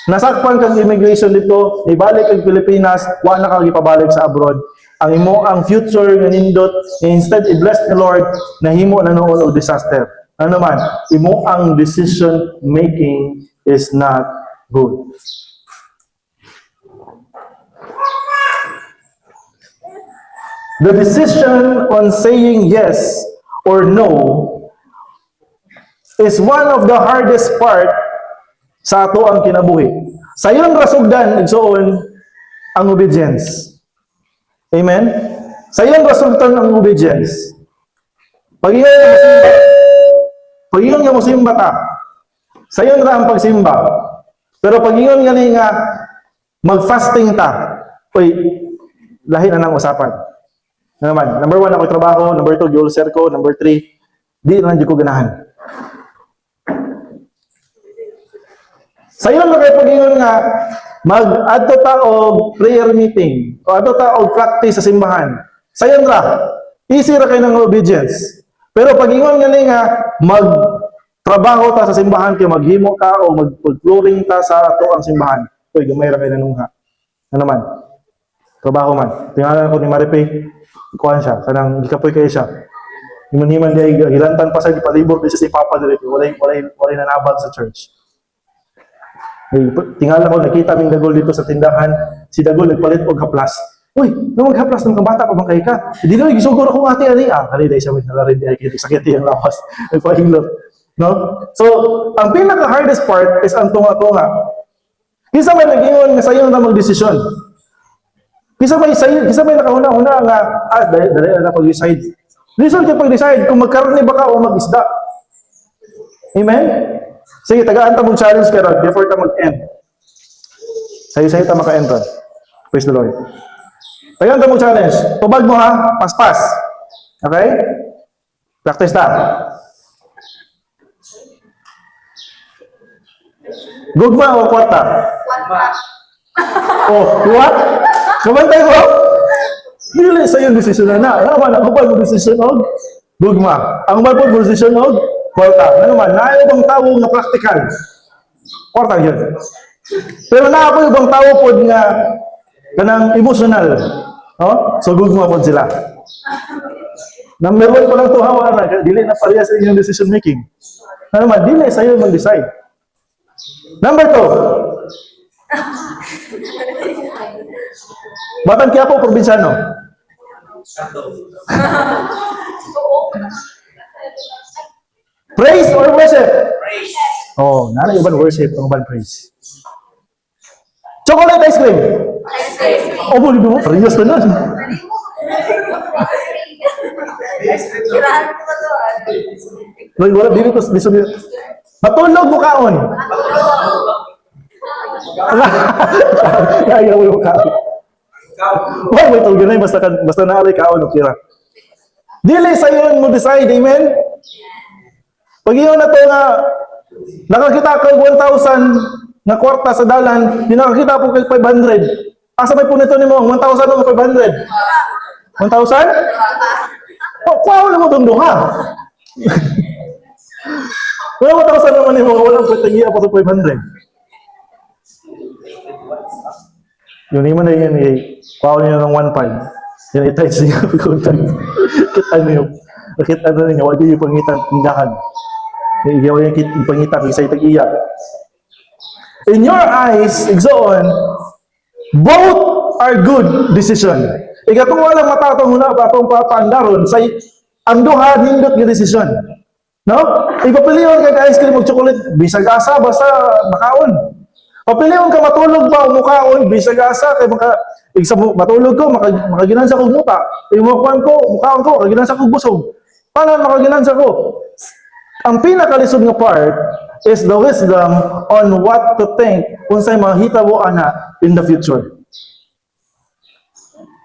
Nasakpan kang immigration dito, ibalik kag Pilipinas, wa na ka gipabalik sa abroad. Ang imo ang future nga nindot, instead i-bless ni Lord, nahimo na noon og disaster. Ano man, imo ang decision making is not good. The decision on saying yes or no is one of the hardest part sa ato ang kinabuhi. Sa iyong rasugdan, igsoon, ang obedience. Amen? Sa iyong rasugdan ang obedience. Pag iyon nga musimba ta, sa iyon ra ang pagsimba. Pero pag iyon nga mag-fasting ta, lahi na ng usapan. Naman, number 1, ako trabaho. Number 2, giulser ko. Number 3, di na ko ganahan. Sa iyo na kayo pag-ingon nga, mag-adto ta og prayer meeting, o adto ta og practice sa simbahan. Sa iyo ra, easy ra kayo ng obedience. Pero pag-ingon nga mag-trabaho ta sa simbahan, kayo maghimo ka o mag-flooring ta sa ato ang simbahan. Gamay ra kayo nanungha. Ano man? Trabaho man. Tingnan ko ni Maripe, kuhan siya, kanang gikapoy kayo siya. Himan-himan diya, hilantan pa sa palibot di siya si Papa dito. Walay nanabag sa church. Tingala ko, nakita ming Dagol dito sa tindahan. Si Dagol nagpalit og haplas. Uy, nung maghaplas ng kabata pa bang kayo ka? Hindi na, gisuguro akong ate ani. Kali dahil siya may nalarin diya, sakit yung lawas. Nagpahilot. No? So, ang pinaka-hardest part is ang tunga-tunga. Kisa may nag-iwan nga sa'yo na mag-desisyon. Kisa may nakahuna-huna nga, dali na pag-decide. Listen ka pag-decide kung magkarne ba ka o mag-isda. Amen? Sige, tagaan ta mong challenge karon before ta mag-end. Sayo-sayo ta maka-end ron. Praise the Lord. Tagaan ta mong challenge. Tubag mo ha, paspas. Okay? Practice ta. Gugma o kwarta? Oh, what? Kamantay ko? Dili sa yung desisyon na. Ano man, ako ba yung desisyon og gugma? Ang ba po desisyon og kwarta? Ano man, naayo bang tao na practical? Kwarta yun. Pero na ako ibang tao po nga kanang emotional. Oh? So gugma po sila. Number 1 ko lang ito hawa na, dili na pareha sa inyong decision making. Ano man, dili sa iyo mag-decide. Number 2. Batang Quiapo, probinsyano. Praise or worship? Praise. Oh, nana iban worship, ang iban praise. Chocolate ice cream. Oh, boleh mo, parehas na nun. Wala, dili ko sabi. Matulog mo kaon. Ayaw mo kaon. Why mo tulog na basta naalay kaon okay ra. Dili sa iyo mo decide, amen. Pag iyo na to nga nakakita kay 1,000 na kwarta sa dalan, di nakakita po kay 500. Asa may punito nimo 1,000 o 500? 1,000? Oh, kuha mo itong duha. Wala 1,000 naman yung mga walang pwetang pa sa 500. Yun naman na yan, kuha niyo ng 1,500. Yan itay siya. Kita niyo. Kita na niyo. Wala yung pangitan, tindahan. Igaw yung pangitan, isa itag iya. In your eyes, igsoon, both are good decision. Ikatong walang matatong huna pa itong papandaron sa ang duha nindot nga desisyon. No? Ipapiliyon ka ice cream o chocolate, bisag asa basta makaon. Papiliyon ka matulog ba o mukaon, bisag asa kay matulog ko, makaginansa ko muta. Imukuan ko, mukaon ko, makaginansa ko busog. Paano makaginansa ko? Ang pinakalisod nga part is the wisdom on what to think kung sa'y mahita mo ana in the future.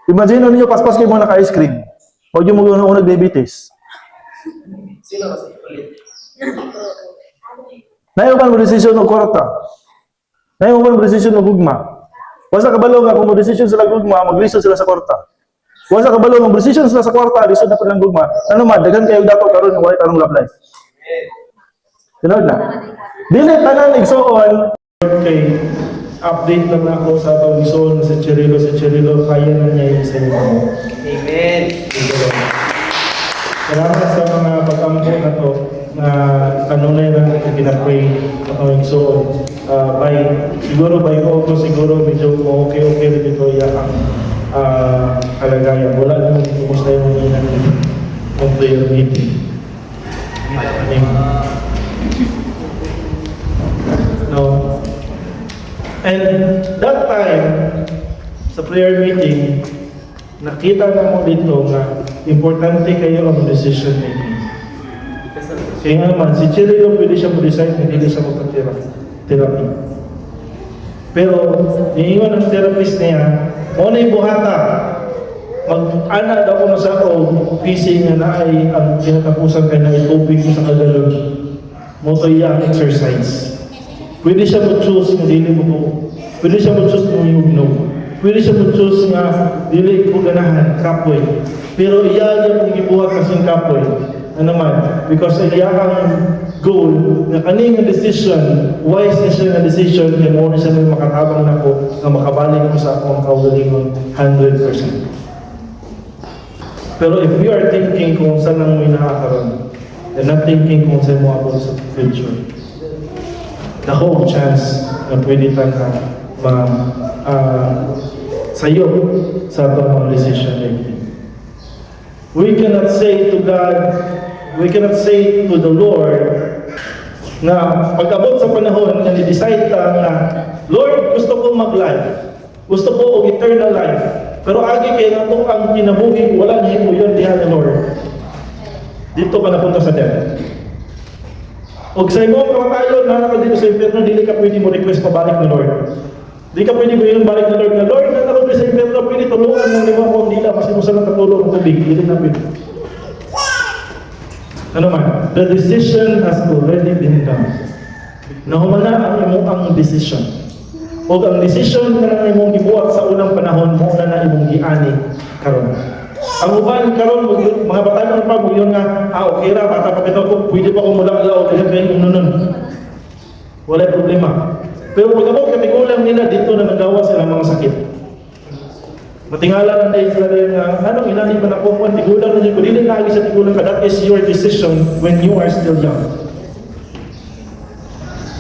Imagine ninyo, paspas kayo mga naka-ice cream. Huwag yung mag-unag diabetes. Sino kasi ulit? Naiupan mo desisyon ng kwarta. Naiupan mo desisyon ng gugma. Basta kabalo nga, kung mo desisyon sila gugma, mag-lisod sila sa kwarta. Basta kabalo nga, desisyon sila sa kwarta, lisod na pa ng gugma. Ano man, dagan kayo dato karon ng walay tarong love life. Tinawag na. Dili tanan igsoon kay update lang na ako sa atong igsoon sa Chirilo, kaya na niya yung sa inyo. Amen. Salamat sa mga pagkampo na to na kanunay lang ito ginapray atong igsoon. Siguro by August, siguro medyo okay rin ito ang kalagayan. Wala naman kumusta yung mga ng prayer meeting. No. And that time, sa prayer meeting, nakita na mo dito na importante kayo ang decision making. Kaya nga naman, si Chirilo pwede siya mo-decide, hindi siya magpa-therapy. Pero, iingon ang therapist niya, o na yung buhata, mag-ana daw ko na sa PC nga na ay ang kinatapusan kayo na itubig ko sa kagalon. Motoy ang exercise. Pwede siya mo-choose nga dili mo to. Pwede siya mo-choose nga yung Pwede siya mo-choose nga dili ko ganahan, kapoy. Pero iya niya kung ibuhat kasing kapoy. Ano man? Because iya ang goal na kaning decision, wise na siya na decision, kaya mo na siya na makatabang na ko na makabalik ko sa akong kaugalingon 100%. Pero if we are thinking kung saan ang may nakakaroon, and not thinking kung saan mo ako sa future, the whole chance na pwede tayo sayo sa itong mga decision making. We cannot say to God, we cannot say to the Lord na pag-abot sa panahon na ni-decide ta na, Lord, gusto ko mag-life. Gusto ko og eternal life. Pero agi kay nato ang kinabuhi, wala na himo yun diha ni Lord. Dito ka napunta sa death. Og sa imong kamatayon na naka dito sa impyerno, dili ka pwede mo request pabalik ni Lord. Di ka pwede mo yung balik ni Lord na, Lord, na naka sa impyerno, pwede tulungan ng lima kong dila, kasi mo sa natutulong ng tubig. Dili na pwede. Ano man, the decision has already been done. Nahumana ang imong decision. O ang decision na nang imong gibuhat sa unang panahon, mo na imong giani karon. Ang uban karon mga bata pa mo yun nga, okay ra, bata pa kita ko, pwede pa ko mula ilaw, kaya nun. Wala problema. Pero pag ako katigulang nila, dito na nagawa sila mga sakit. Matingala lang dahil sila rin nga, anong inani pa na po, tigulang na dito, dili na sa tigulang ka, that is your decision when you are still young.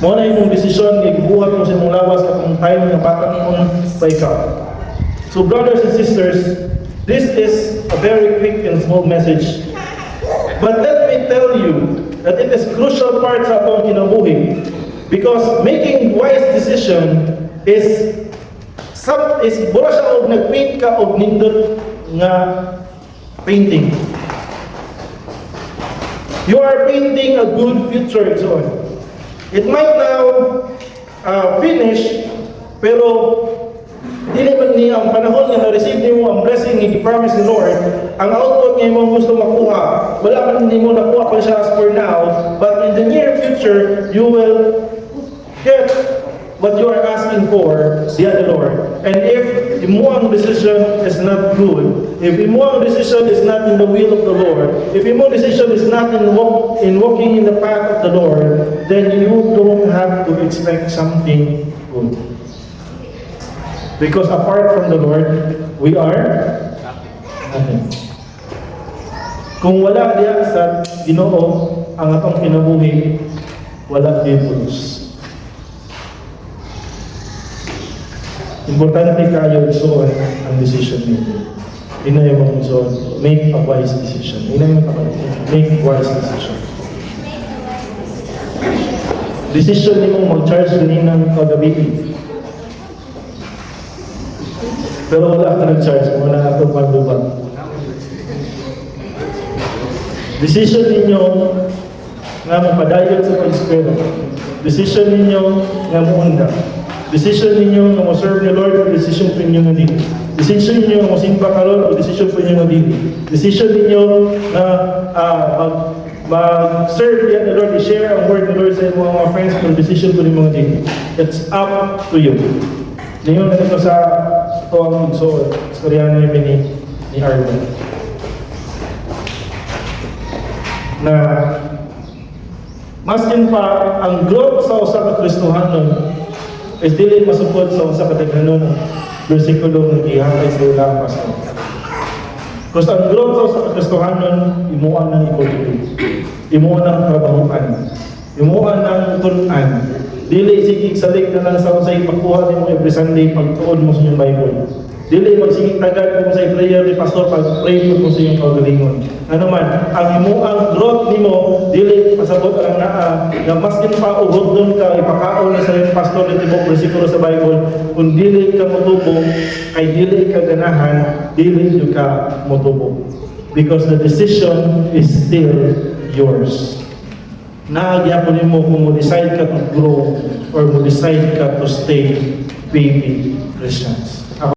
Mo na yung desisyon, ibuhat mo sa imong lawas kapag time na bata mong pa ikaw. So brothers and sisters, this is a very quick and small message. But let me tell you that it is crucial part sa atong kinabuhi, because making wise decision is mura siya og nag-paint ka og nindot nga painting. You are painting a good future, so on. It might now finish, pero dili man niya ang panahon nga na-receive nimo ang blessing nga i-promise ni Lord, ang output nga imo gusto makuha, wala man nimo nakuha pa siya as for now, but in the near future, you will get what you are asking for via the Lord. And if imo ang decision is not good, if imo ang decision is not in the will of the Lord, if imo decision is not in walking in the path of the Lord, then you don't have to expect something good. Because apart from the Lord, we are nothing. Kung wala diya sa Ginoo ang atong kinabuhi, wala diya pulos. Importante kayo isuon ang decision making. Ina yung isuon, make a wise decision. Ina yung make wise decision. Decision ni mong mag-charge ganinang kagabi. Pero wala ka nag-charge, wala ka itong panduban. Decision ninyo nga mapadayon sa pag-eskwela. Decision ninyo nga muunda. Decision ninyo na ma-serve ni Lord, o decision po ninyo nga dito. Decision ninyo na masimba ka Lord, o decision po ninyo nga dito. Decision ninyo na mag-serve yan ni Lord, i-share ang word ni Lord sa mga friends, o decision po ninyo nga dito. It's up to you. Ngayon, ito sa tuwang so, istorya na ni Arlen. Na maskin pa ang growth sa usa ka Kristohanon is dili masupod sa usa ka daghanon bersikulo nga gihatag sa ilang pastor. Kasi ang growth sa usa ka Kristohanon imuan ng ipagtuloy, imuan ng trabahoan, imuan ng tun-an. Dili sige salig na lang sa usay pagkuha nimo every Sunday pagtuon mo sa iyong Bible. Dili magsigig tagad mo sa prayer ni pastor pag pray mo sa iyong kaugalingon. Ano man, ang imuang growth nimo dili pasabot ang naa nga maskin pa ugod doon ka ipakaon ni sa iyong pastor ni tibok bersikulo sa Bible, kung dili ka motubo ay dili ka ganahan, dili ka motubo. Because the decision is still yours. Naagyapon nimo kung mo-decide ka to grow or mo-decide ka to stay baby Christians.